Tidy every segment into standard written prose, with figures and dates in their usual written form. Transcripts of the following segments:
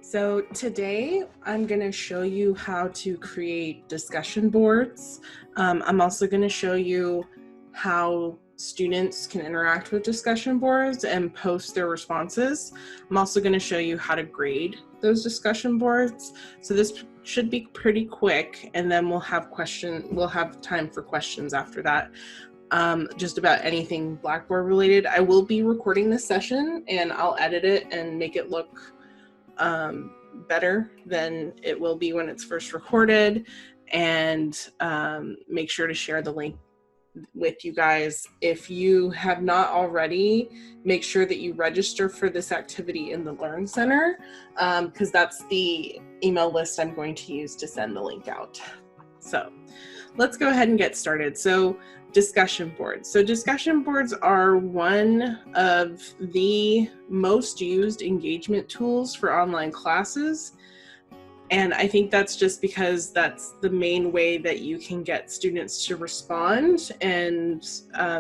So today I'm going to show you how to create discussion boards. I'm also going to show you how students can interact with discussion boards and post their responses. I'm also going to show you how to grade those discussion boards. So this should be pretty quick, and then we'll have time for questions after that. Just about anything Blackboard related. I will be recording this session and I'll edit it and make it look better than it will be when it's first recorded, and make sure to share the link with you guys. If you have not already, make sure that you register for this activity in the Learn Center, because that's the email list I'm going to use to send the link out. So let's go ahead and get started. So discussion boards. So discussion boards are one of the most used engagement tools for online classes. And I think that's just because that's the main way that you can get students to respond and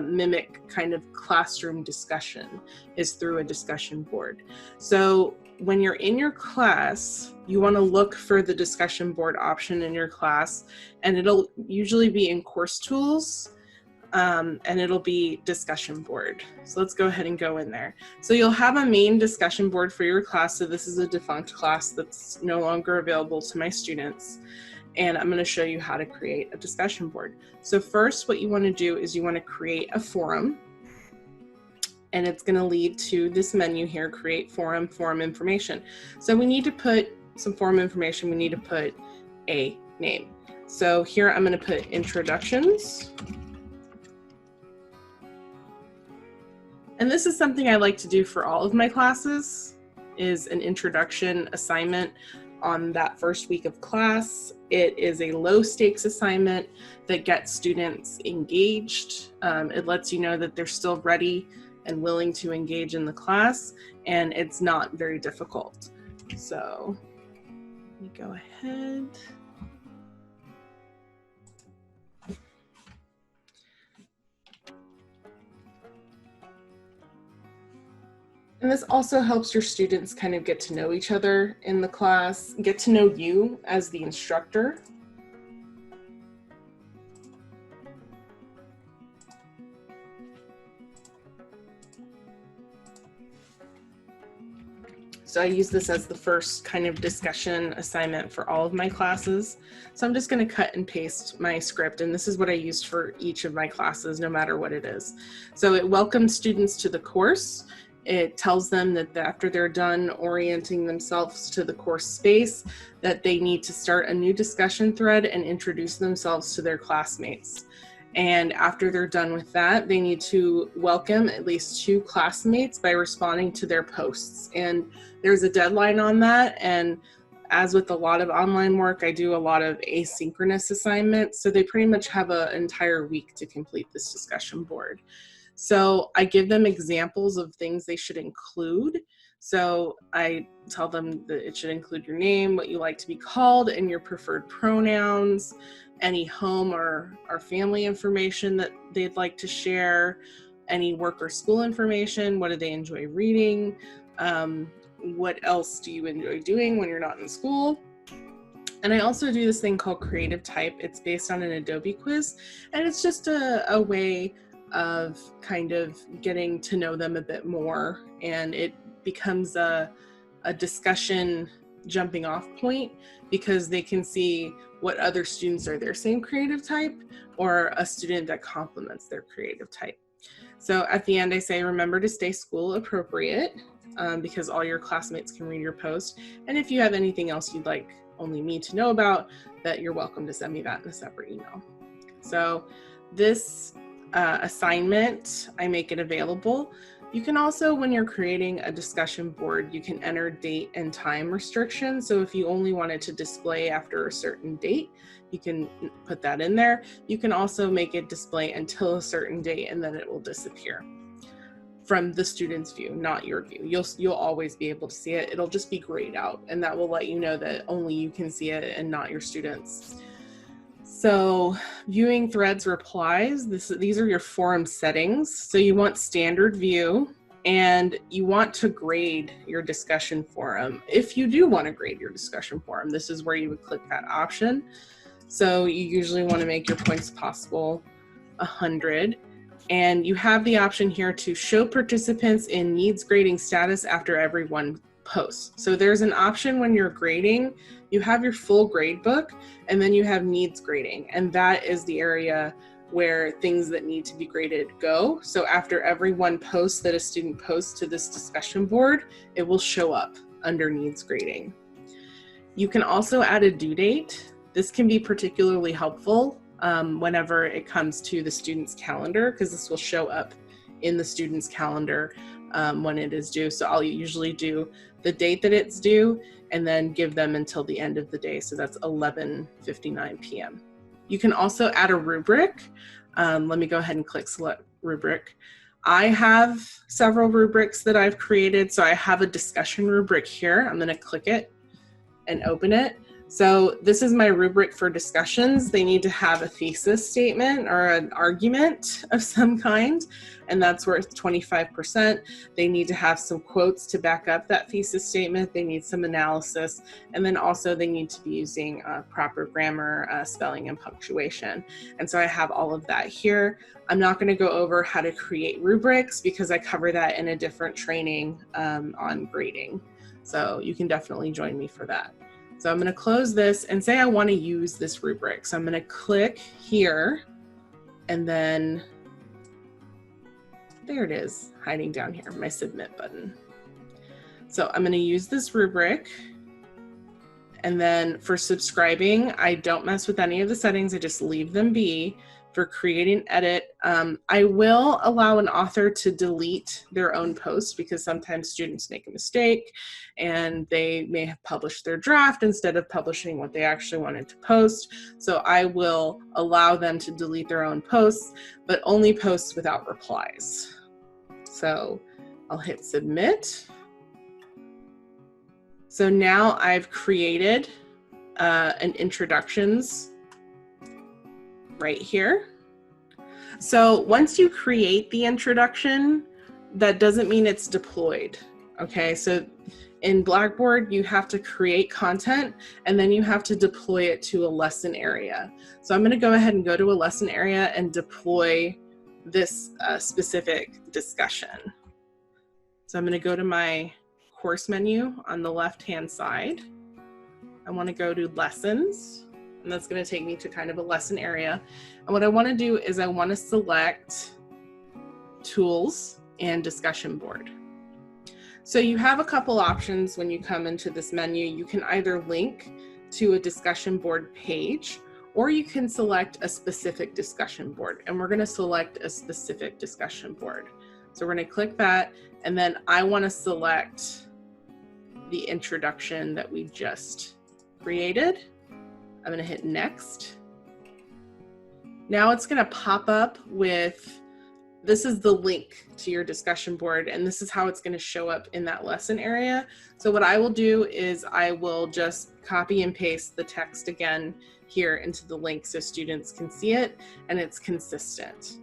mimic kind of classroom discussion is through a discussion board. So when you're in your class, you want to look for the discussion board option in your class, and it'll usually be in course tools. And it'll be discussion board. So let's go ahead and go in there. So you'll have a main discussion board for your class. So this is a defunct class that's no longer available to my students. And I'm going to show you how to create a discussion board. So first, what you want to do is you want to create a forum. And it's going to lead to this menu here, create forum, forum information. So we need to put some forum information. We need to put a name. So here I'm going to put introductions. And this is something I like to do for all of my classes, is an introduction assignment on that first week of class. It is a low stakes assignment that gets students engaged. It lets you know that they're still ready and willing to engage in the class, and it's not very difficult. So let me go ahead. And this also helps your students kind of get to know each other in the class, get to know you as the instructor. So I use this as the first kind of discussion assignment for all of my classes. So I'm just going to cut and paste my script, and this is what I used for each of my classes, no matter what it is. So it welcomes students to the course. It tells them that after they're done orienting themselves to the course space, that they need to start a new discussion thread and introduce themselves to their classmates. And after they're done with that, they need to welcome at least 2 classmates by responding to their posts. And there's a deadline on that. And as with a lot of online work, I do a lot of asynchronous assignments. So they pretty much have an entire week to complete this discussion board. So I give them examples of things they should include. So I tell them that it should include your name, what you like to be called, and your preferred pronouns, any home or family information that they'd like to share, any work or school information, what do they enjoy reading, what else do you enjoy doing when you're not in school. And I also do this thing called Creative Type. It's based on an Adobe quiz, and it's just a way of kind of getting to know them a bit more, and it becomes a discussion jumping off point because they can see what other students are their same creative type or a student that complements their creative type. So at the end I say, remember to stay school appropriate, because all your classmates can read your post, and if you have anything else you'd like only me to know about, that you're welcome to send me that in a separate email. So this assignment, I make it available. You can also, when you're creating a discussion board, you can enter date and time restrictions. So if you only wanted to display after a certain date, you can put that in there. You can also make it display until a certain date, and then it will disappear from the student's view, not your view. You'll always be able to see it. It'll just be grayed out, and that will let you know that only you can see it and not your students. So viewing threads replies, these are your forum settings. So you want standard view and you want to grade your discussion forum. If you do want to grade your discussion forum, this is where you would click that option. So you usually want to make your points possible 100. And you have the option here to show participants in needs grading status after every one post. So there's an option when you're grading, you have your full grade book, and then you have needs grading. And that is the area where things that need to be graded go. So after every one post that a student posts to this discussion board, it will show up under needs grading. You can also add a due date. This can be particularly helpful whenever it comes to the student's calendar, because this will show up in the student's calendar when it is due. So I'll usually do the date that it's due and then give them until the end of the day. So that's 11:59 p.m. You can also add a rubric. Let me go ahead and click select rubric. I have several rubrics that I've created. So I have a discussion rubric here. I'm going to click it and open it. So this is my rubric for discussions. They need to have a thesis statement or an argument of some kind, and that's worth 25%. They need to have some quotes to back up that thesis statement. They need some analysis, and then also they need to be using proper grammar, spelling, and punctuation. And so I have all of that here. I'm not going to go over how to create rubrics because I cover that in a different training on grading. So you can definitely join me for that. So I'm going to close this and say I want to use this rubric. So I'm going to click here, and then there it is, hiding down here, my submit button. So I'm going to use this rubric, and then for subscribing, I don't mess with any of the settings. I just leave them be. For create and edit, I will allow an author to delete their own post because sometimes students make a mistake and they may have published their draft instead of publishing what they actually wanted to post. So I will allow them to delete their own posts, but only posts without replies. So I'll hit submit. So now I've created an introductions right here. So once you create the introduction, that doesn't mean it's deployed. Okay, so in Blackboard, you have to create content and then you have to deploy it to a lesson area. So I'm going to go ahead and go to a lesson area and deploy this specific discussion. So I'm going to go to my course menu on the left-hand side. I want to go to lessons. And that's going to take me to kind of a lesson area. And what I want to do is I want to select tools and discussion board. So you have a couple options when you come into this menu. You can either link to a discussion board page, or you can select a specific discussion board. And we're going to select a specific discussion board. So we're going to click that, and then I want to select the introduction that we just created. I'm going to hit next. Now it's going to pop up with, this is the link to your discussion board, and this is how it's going to show up in that lesson area. So what I will do is I will just copy and paste the text again here into the link so students can see it and it's consistent.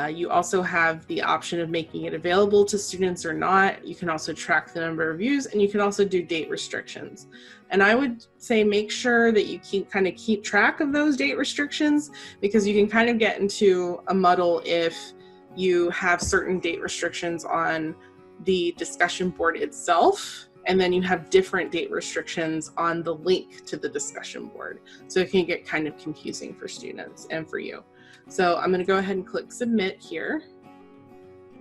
You also have the option of making it available to students or not. You can also track the number of views, and you can also do date restrictions. And I would say make sure that you keep track of those date restrictions, because you can kind of get into a muddle if you have certain date restrictions on the discussion board itself, and then you have different date restrictions on the link to the discussion board. So it can get kind of confusing for students and for you. So I'm going to go ahead and click submit here,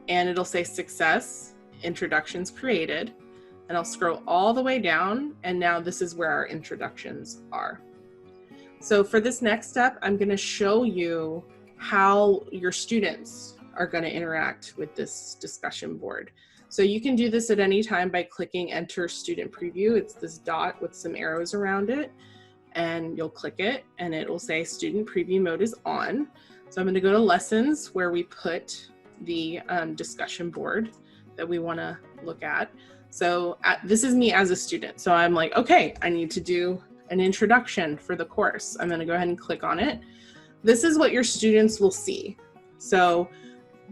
and it'll say success, introductions created, and I'll scroll all the way down, and now this is where our introductions are. So for this next step, I'm going to show you how your students are going to interact with this discussion board. So you can do this at any time by clicking enter student preview. It's this dot with some arrows around it, and you'll click it and it will say student preview mode is on. So I'm going to go to lessons where we put the discussion board that we want to look at. So this is me as a student. So I'm like, okay, I need to do an introduction for the course. I'm going to go ahead and click on it. This is what your students will see. So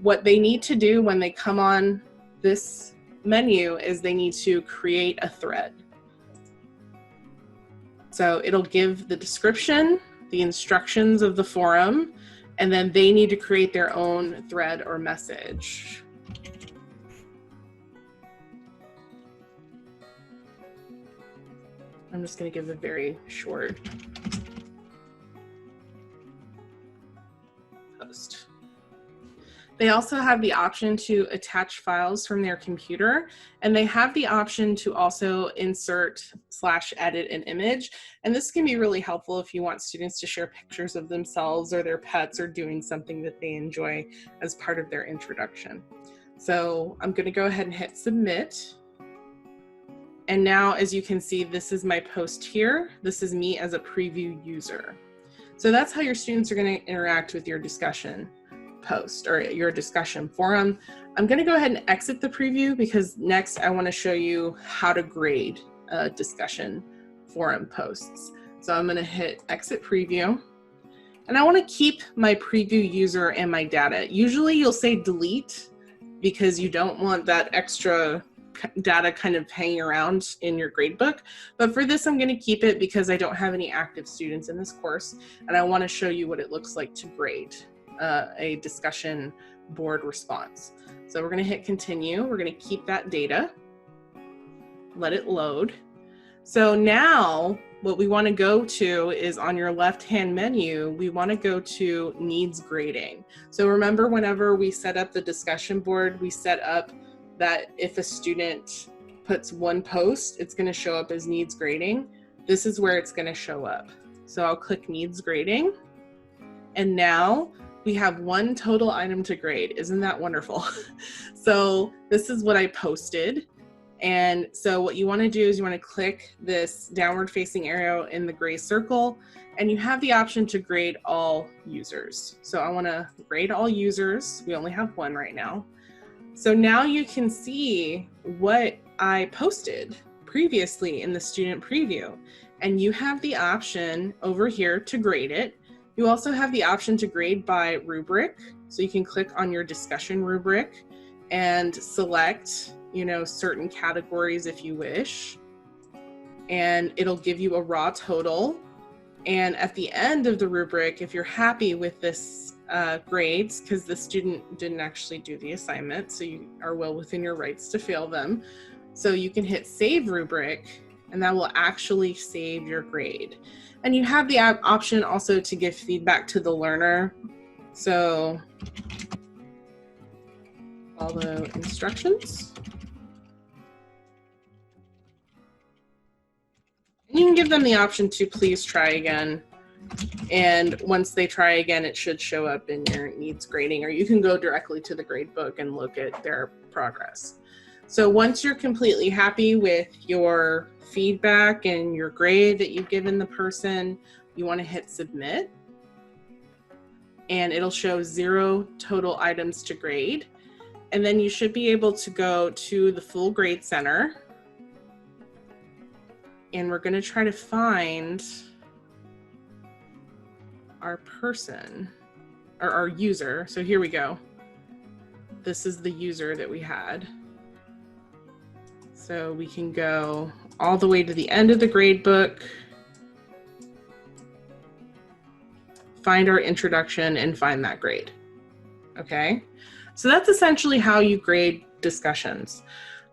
what they need to do when they come on this menu is they need to create a thread. So it'll give the description, the instructions of the forum, and then they need to create their own thread or message. I'm just going to give a very short post. They also have the option to attach files from their computer, and they have the option to also insert/edit an image. And this can be really helpful if you want students to share pictures of themselves or their pets or doing something that they enjoy as part of their introduction. So I'm going to go ahead and hit submit. And now, as you can see, this is my post here. This is me as a preview user. So that's how your students are going to interact with your discussion post or your discussion forum. I'm going to go ahead and exit the preview because next I want to show you how to grade discussion forum posts. So I'm going to hit exit preview, and I want to keep my preview user and my data. Usually you'll say delete because you don't want that extra data kind of hanging around in your gradebook. But for this, I'm going to keep it because I don't have any active students in this course, and I want to show you what it looks like to grade a discussion board response. So we're going to hit continue. We're going to keep that data, let it load. So now what we want to go to is on your left-hand menu, we want to go to needs grading. So remember, whenever we set up the discussion board, we set up that if a student puts one post, it's going to show up as needs grading. This is where it's going to show up. So I'll click needs grading, and now we have one total item to grade. Isn't that wonderful? So this is what I posted. And so what you want to do is you want to click this downward facing arrow in the gray circle, and you have the option to grade all users. So I want to grade all users. We only have one right now. So now you can see what I posted previously in the student preview, and you have the option over here to grade it. You also have the option to grade by rubric. So you can click on your discussion rubric and select, certain categories if you wish, and it'll give you a raw total. And at the end of the rubric, if you're happy with this grades, because the student didn't actually do the assignment, so you are well within your rights to fail them. So you can hit save rubric, and that will actually save your grade. And you have the option also to give feedback to the learner. So follow instructions. And you can give them the option to please try again. And once they try again, it should show up in your needs grading, or you can go directly to the gradebook and look at their progress. So once you're completely happy with your feedback and your grade that you've given the person, you want to hit submit, and it'll show 0 total items to grade. And then you should be able to go to the full grade center, and we're going to try to find our person or our user. So here we go. This is the user that we had. So we can go all the way to the end of the grade book, find our introduction, and find that grade. Okay, so that's essentially how you grade discussions.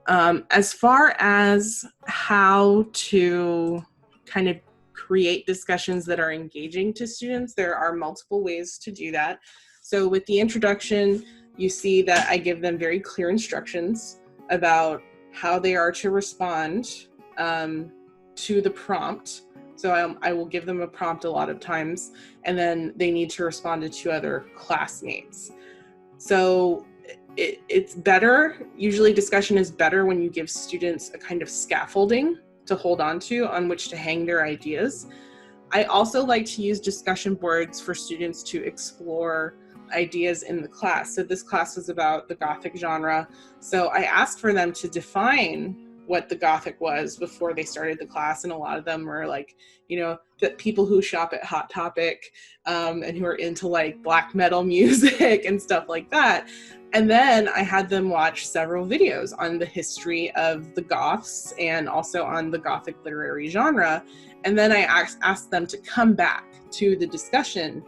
As far as how to kind of create discussions that are engaging to students, there are multiple ways to do that. So with the introduction, you see that I give them very clear instructions about how they are to respond to the prompt. So I will give them a prompt a lot of times, and then they need to respond to 2 other classmates. So it's better, usually discussion is better when you give students a kind of scaffolding to hold on to, on which to hang their ideas. I also like to use discussion boards for students to explore ideas in the class. So this class was about the Gothic genre. So I asked for them to define what the Gothic was before they started the class. And a lot of them were like, you know, the people who shop at Hot Topic and who are into like black metal music and stuff like that. And then I had them watch several videos on the history of the Goths and also on the Gothic literary genre. And then I asked them to come back to the discussion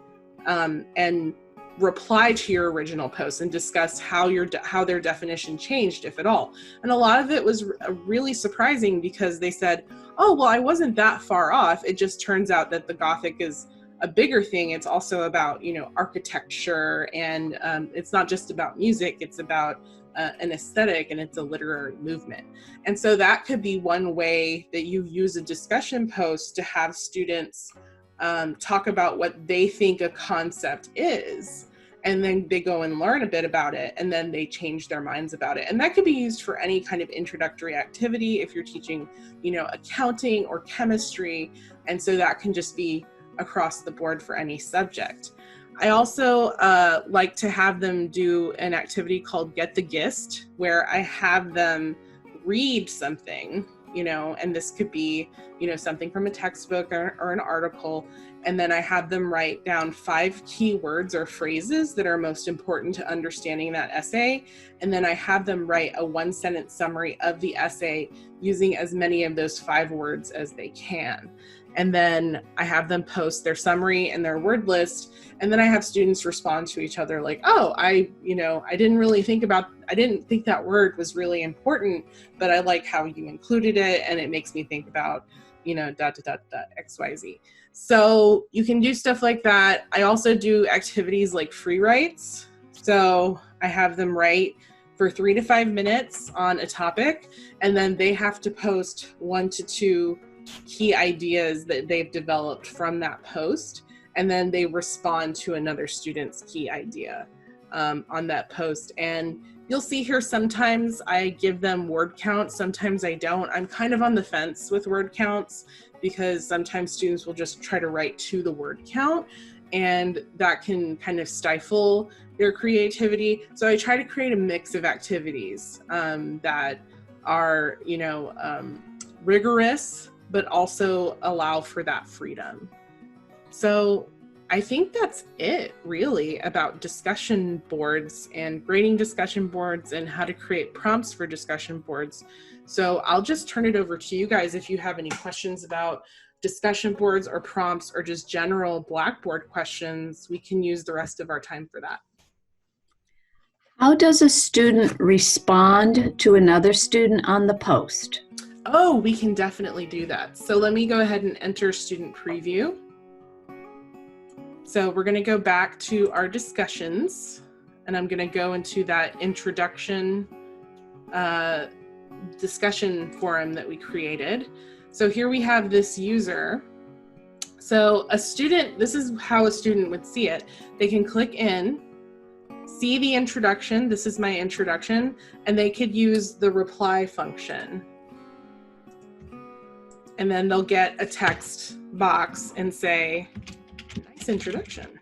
and reply to your original post and discuss how their definition changed, if at all. And a lot of it was really surprising because they said, oh, well, I wasn't that far off. It just turns out that the Gothic is a bigger thing. It's also about, you know, architecture, and it's not just about music, it's about an aesthetic, and it's a literary movement. And so that could be one way that you use a discussion post to have students talk about what they think a concept is, and then they go and learn a bit about it, and then they change their minds about it. And that could be used for any kind of introductory activity if you're teaching, you know, accounting or chemistry. And so that can just be across the board for any subject. I also like to have them do an activity called Get the Gist, where I have them read something, you know, and this could be, you know, something from a textbook or an article. And then I have them write down 5 keywords or phrases that are most important to understanding that essay. And then I have them write a 1-sentence summary of the essay using as many of those 5 words as they can. And then I have them post their summary and their word list. And then I have students respond to each other like, oh, I didn't think that word was really important, but I like how you included it. And it makes me think about, you know, ... XYZ. So you can do stuff like that. I also do activities like free writes. So I have them write for 3 to 5 minutes on a topic, and then they have to post 1 to 2 key ideas that they've developed from that post, and then they respond to another student's key idea on that post. And you'll see here sometimes I give them word counts, sometimes I don't. I'm kind of on the fence with word counts because sometimes students will just try to write to the word count, and that can kind of stifle their creativity. So I try to create a mix of activities that are, you know, rigorous, but also allow for that freedom. So I think that's it really about discussion boards and grading discussion boards and how to create prompts for discussion boards. So I'll just turn it over to you guys if you have any questions about discussion boards or prompts or just general Blackboard questions. We can use the rest of our time for that. How does a student respond to another student on the post? Oh, we can definitely do that. So let me go ahead and enter student preview. So we're going to go back to our discussions, and I'm going to go into that introduction discussion forum that we created. So here we have this user. So a student, this is how a student would see it. They can click in, see the introduction. This is my introduction, and they could use the reply function. And then they'll get a text box and say, nice introduction.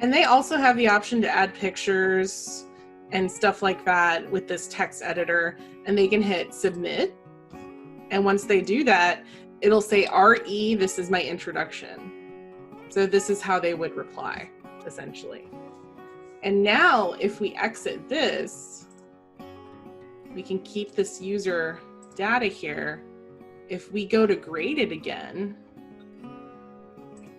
And they also have the option to add pictures and stuff like that with this text editor, and they can hit submit. And once they do that, it'll say RE, this is my introduction. So this is how they would reply, essentially. And now if we exit this, we can keep this user data here. If we go to grade it again,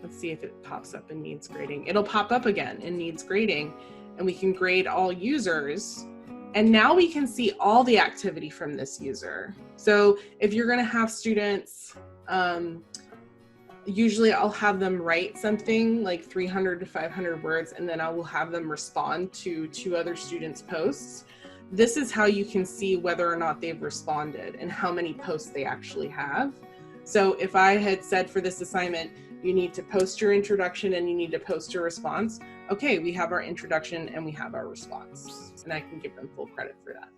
let's see if it pops up in needs grading. It'll pop up again in needs grading, and we can grade all users. And now we can see all the activity from this user. So if you're gonna have students, usually I'll have them write something like 300 to 500 words, and then I will have them respond to 2 other students' posts. This is how you can see whether or not they've responded and how many posts they actually have. So if I had said for this assignment, you need to post your introduction and you need to post your response, okay, we have our introduction and we have our response, and I can give them full credit for that.